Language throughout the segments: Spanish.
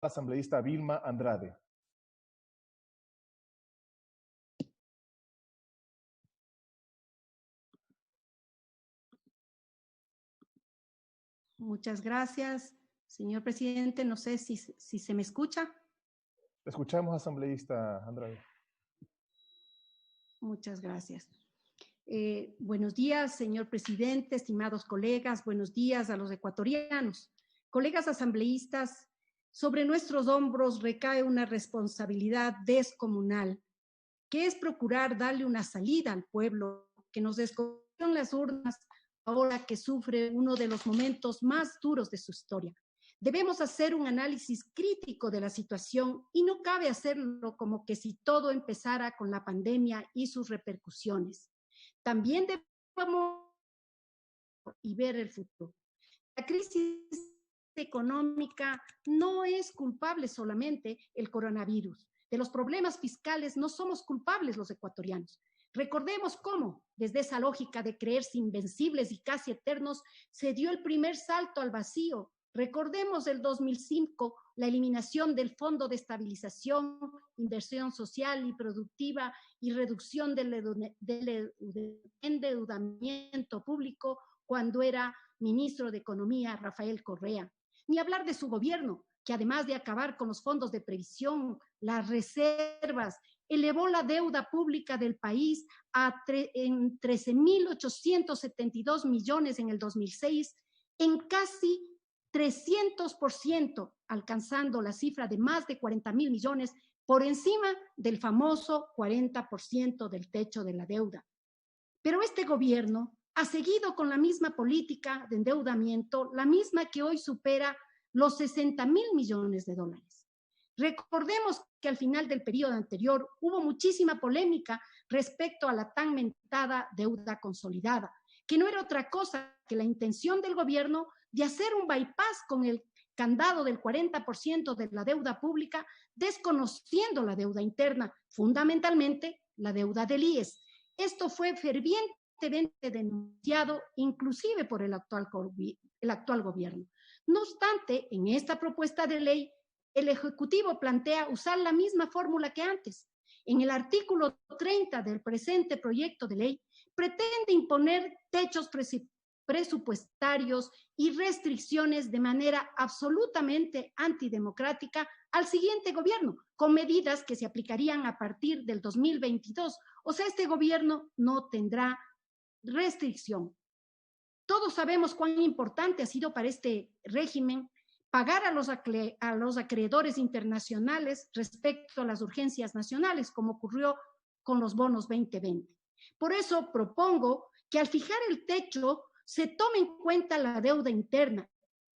Asambleísta Vilma Andrade. Muchas gracias, señor presidente. No sé si se me escucha. Escuchamos, asambleísta Andrade. Muchas gracias. Buenos días, señor presidente, estimados colegas. Buenos días a los ecuatorianos. Colegas asambleístas, sobre nuestros hombros recae una responsabilidad descomunal, que es procurar darle una salida al pueblo que nos escogió en las urnas ahora que sufre uno de los momentos más duros de su historia. Debemos hacer un análisis crítico de la situación y no cabe hacerlo como que si todo empezara con la pandemia y sus repercusiones. También debemos y ver el futuro. La crisis económica no es culpable solamente el coronavirus. De los problemas fiscales no somos culpables los ecuatorianos. Recordemos cómo, desde esa lógica de creerse invencibles y casi eternos, se dio el primer salto al vacío. Recordemos el 2005, la eliminación del Fondo de Estabilización, Inversión Social y Productiva y reducción del endeudamiento público cuando era ministro de Economía, Rafael Correa. Ni hablar de su gobierno, que además de acabar con los fondos de previsión, las reservas, elevó la deuda pública del país en 13.872 millones en el 2006, en casi 300%, alcanzando la cifra de más de 40.000 millones, por encima del famoso 40% del techo de la deuda. Pero este gobierno ha seguido con la misma política de endeudamiento, la misma que hoy supera los 60.000 millones de dólares. Recordemos que al final del periodo anterior hubo muchísima polémica respecto a la tan mentada deuda consolidada, que no era otra cosa que la intención del gobierno de hacer un bypass con el candado del 40% de la deuda pública, desconociendo la deuda interna, fundamentalmente la deuda del IES. Esto fue fervientemente denunciado, inclusive por el actual gobierno. No obstante, en esta propuesta de ley, el Ejecutivo plantea usar la misma fórmula que antes. En el artículo 30 del presente proyecto de ley, pretende imponer techos presupuestarios y restricciones de manera absolutamente antidemocrática al siguiente gobierno, con medidas que se aplicarían a partir del 2022. O sea, este gobierno no tendrá restricción. Todos sabemos cuán importante ha sido para este régimen pagar a los acreedores internacionales respecto a las urgencias nacionales, como ocurrió con los bonos 2020. Por eso propongo que al fijar el techo se tome en cuenta la deuda interna,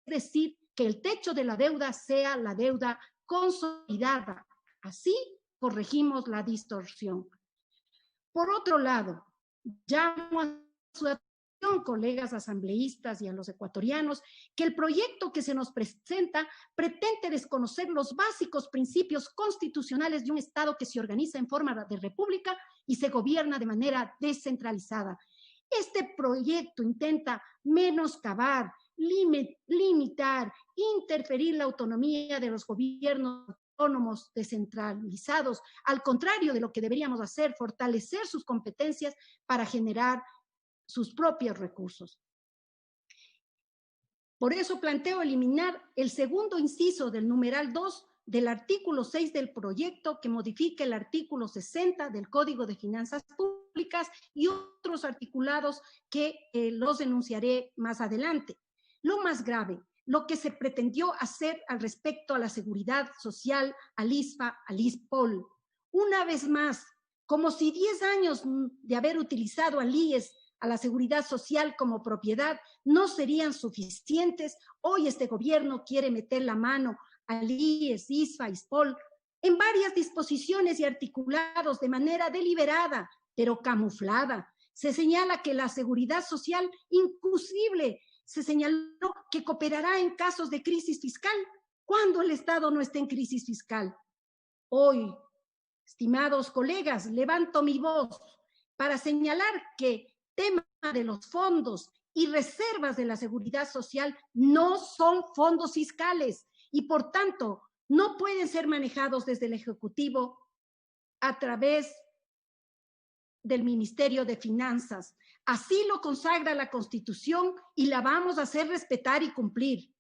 es decir, que el techo de la deuda sea la deuda consolidada. Así corregimos la distorsión. Por otro lado, llamo a su atención, colegas asambleístas y a los ecuatorianos, que el proyecto que se nos presenta pretende desconocer los básicos principios constitucionales de un Estado que se organiza en forma de república y se gobierna de manera descentralizada. Este proyecto intenta menoscabar, limitar, interferir la autonomía de los gobiernos autónomos descentralizados, al contrario de lo que deberíamos hacer, fortalecer sus competencias para generar sus propios recursos. Por eso planteo eliminar el segundo inciso del numeral 2 del artículo 6 del proyecto, que modifica el artículo 60 del Código de Finanzas Públicas y otros articulados que los enunciaré más adelante. Lo más grave, lo que se pretendió hacer al respecto a la seguridad social, al ISFA, al ISPOL. Una vez más, como si 10 años de haber utilizado al IES, a la seguridad social como propiedad, no serían suficientes, hoy este gobierno quiere meter la mano al IES, ISFA, ISPOL, en varias disposiciones y articulados de manera deliberada, pero camuflada. Se señala que la seguridad social, inclusive se señaló que cooperará en casos de crisis fiscal. ¿Cuándo el Estado no está en crisis fiscal? Hoy, estimados colegas, levanto mi voz para señalar que tema de los fondos y reservas de la seguridad social no son fondos fiscales y por tanto no pueden ser manejados desde el Ejecutivo a través del Ministerio de Finanzas. Así lo consagra la Constitución y la vamos a hacer respetar y cumplir.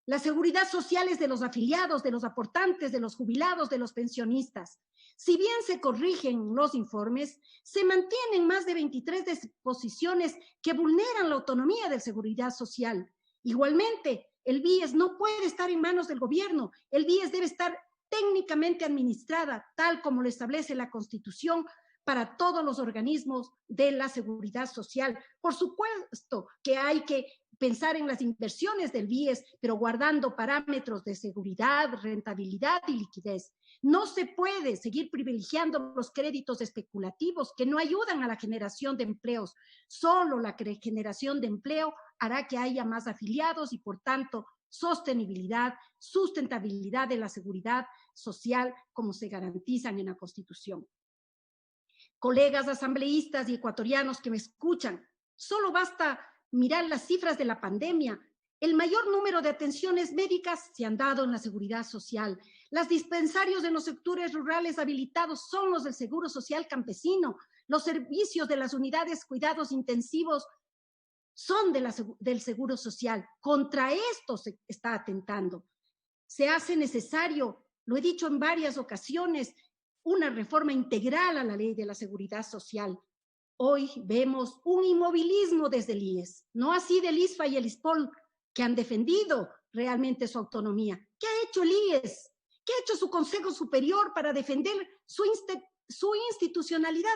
La seguridad social es de los afiliados, de los aportantes, de los jubilados, de los pensionistas. Si bien se corrigen los informes, se mantienen más de 23 disposiciones que vulneran la autonomía de la seguridad social. Igualmente, el BIES no puede estar en manos del gobierno. El BIES debe estar técnicamente administrada, tal como lo establece la Constitución, para todos los organismos de la seguridad social. Por supuesto que hay que pensar en las inversiones del BIES, pero guardando parámetros de seguridad, rentabilidad y liquidez. No se puede seguir privilegiando los créditos especulativos que no ayudan a la generación de empleos. Solo la generación de empleo hará que haya más afiliados y, por tanto, sostenibilidad, sustentabilidad de la seguridad social como se garantizan en la Constitución. Colegas asambleístas y ecuatorianos que me escuchan, solo basta mirar las cifras de la pandemia. El mayor número de atenciones médicas se han dado en la seguridad social. Los dispensarios en los sectores rurales habilitados son los del Seguro Social Campesino. Los servicios de las unidades cuidados intensivos son del Seguro Social. Contra esto se está atentando. Se hace necesario, lo he dicho en varias ocasiones, una reforma integral a la ley de la seguridad social. Hoy vemos un inmovilismo desde el IES, no así del ISFA y el ISPOL, que han defendido realmente su autonomía. ¿Qué ha hecho el IES? ¿Qué ha hecho su Consejo Superior para defender su institucionalidad?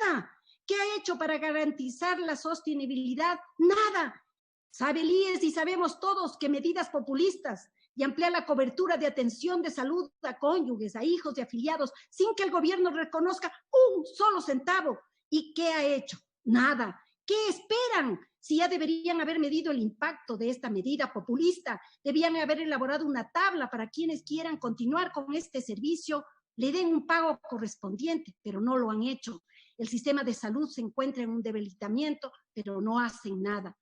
Nada. ¿Qué ha hecho para garantizar la sostenibilidad? Nada. Sabe el IES y sabemos todos que medidas populistas y ampliar la cobertura de atención de salud a cónyuges, a hijos y afiliados, sin que el gobierno reconozca un solo centavo. ¿Y qué ha hecho? Nada. ¿Qué esperan? Si ya deberían haber medido el impacto de esta medida populista, debían haber elaborado una tabla para quienes quieran continuar con este servicio, le den un pago correspondiente, pero no lo han hecho. El sistema de salud se encuentra en un debilitamiento, pero no hacen nada.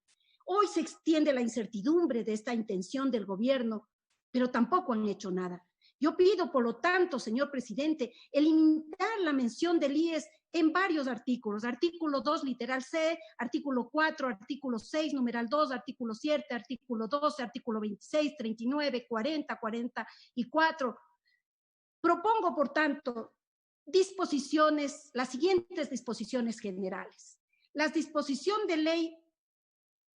Hoy se extiende la incertidumbre de esta intención del gobierno, pero tampoco han hecho nada. Yo pido, por lo tanto, señor presidente, eliminar la mención del IES en varios artículos. Artículo 2, literal C, artículo 4, artículo 6, numeral 2, artículo 7, artículo 12, artículo 26, 39, 40, 44. Propongo, por tanto, las siguientes disposiciones generales. La disposición de ley,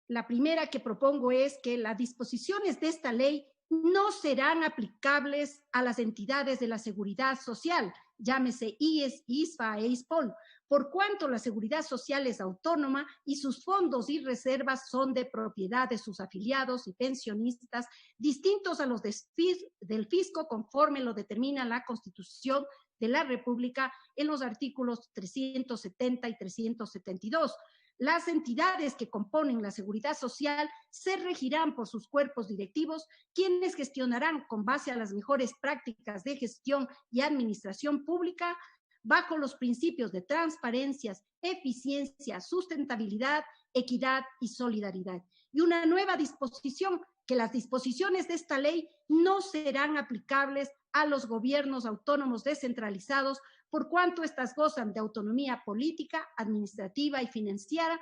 la primera que propongo es que las disposiciones de esta ley no serán aplicables a las entidades de la seguridad social, llámese IES, ISFA e ISPOL, por cuanto la seguridad social es autónoma y sus fondos y reservas son de propiedad de sus afiliados y pensionistas, distintos a los del fisco conforme lo determina la Constitución de la República en los artículos 370 y 372. Las entidades que componen la seguridad social se regirán por sus cuerpos directivos, quienes gestionarán con base a las mejores prácticas de gestión y administración pública, bajo los principios de transparencia, eficiencia, sustentabilidad, equidad y solidaridad. Y una nueva disposición, que las disposiciones de esta ley no serán aplicables a los gobiernos autónomos descentralizados, por cuanto estas gozan de autonomía política, administrativa y financiera,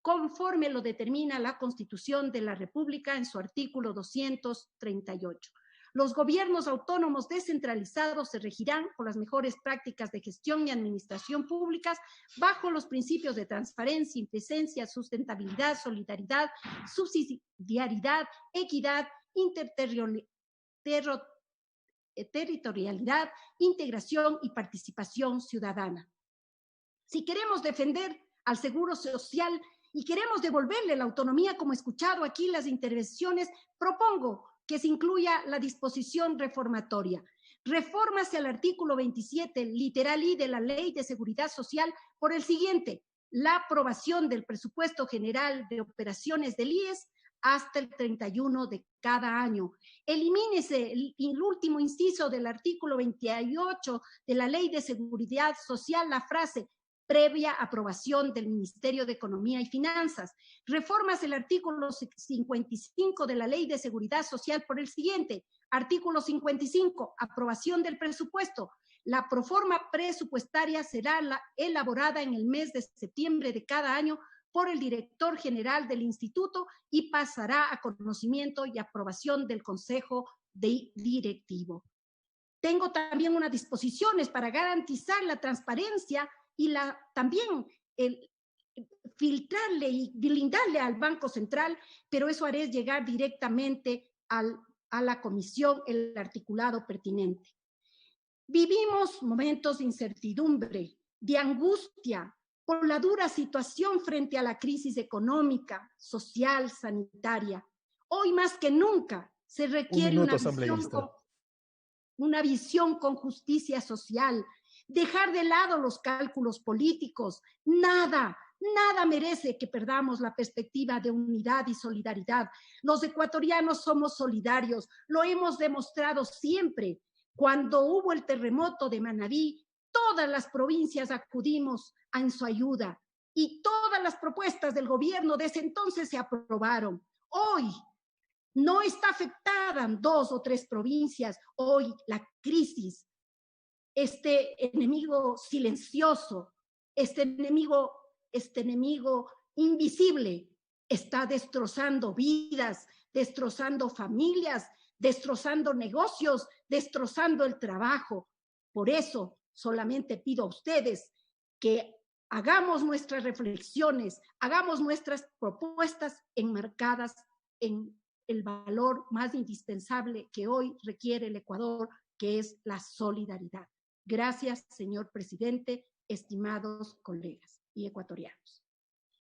conforme lo determina la Constitución de la República en su artículo 238. Los gobiernos autónomos descentralizados se regirán por las mejores prácticas de gestión y administración públicas bajo los principios de transparencia, eficiencia, sustentabilidad, solidaridad, subsidiariedad, equidad, territorialidad, integración y participación ciudadana. Si queremos defender al seguro social y queremos devolverle la autonomía, como he escuchado aquí las intervenciones, propongo que se incluya la disposición reformatoria. Refórmase al artículo 27, literal I de la Ley de Seguridad Social por el siguiente: la aprobación del presupuesto general de operaciones del IES hasta el 31 de cada año. Elimínese el último inciso del artículo 28 de la Ley de Seguridad Social, la frase previa aprobación del Ministerio de Economía y Finanzas. Reformas el artículo 55 de la Ley de Seguridad Social por el siguiente. Artículo 55, aprobación del presupuesto. La proforma presupuestaria será elaborada en el mes de septiembre de cada año por el director general del instituto y pasará a conocimiento y aprobación del Consejo Directivo. Tengo también unas disposiciones para garantizar la transparencia y también filtrarle y blindarle al Banco Central, pero eso haré llegar directamente a la comisión el articulado pertinente. Vivimos momentos de incertidumbre, de angustia por la dura situación frente a la crisis económica, social, sanitaria. Hoy más que nunca se requiere una visión con justicia social, dejar de lado los cálculos políticos. Nada merece que perdamos la perspectiva de unidad y solidaridad. Los ecuatorianos somos solidarios, lo hemos demostrado siempre. Cuando hubo el terremoto de Manabí, todas las provincias acudimos en su ayuda y todas las propuestas del gobierno de ese entonces se aprobaron. Hoy no está afectada en 2 o 3 provincias. Hoy la crisis, este enemigo silencioso, este enemigo invisible, está destrozando vidas, destrozando familias, destrozando negocios, destrozando el trabajo. Por eso solamente pido a ustedes que hagamos nuestras reflexiones, hagamos nuestras propuestas enmarcadas en el valor más indispensable que hoy requiere el Ecuador, que es la solidaridad. Gracias, señor presidente, estimados colegas y ecuatorianos.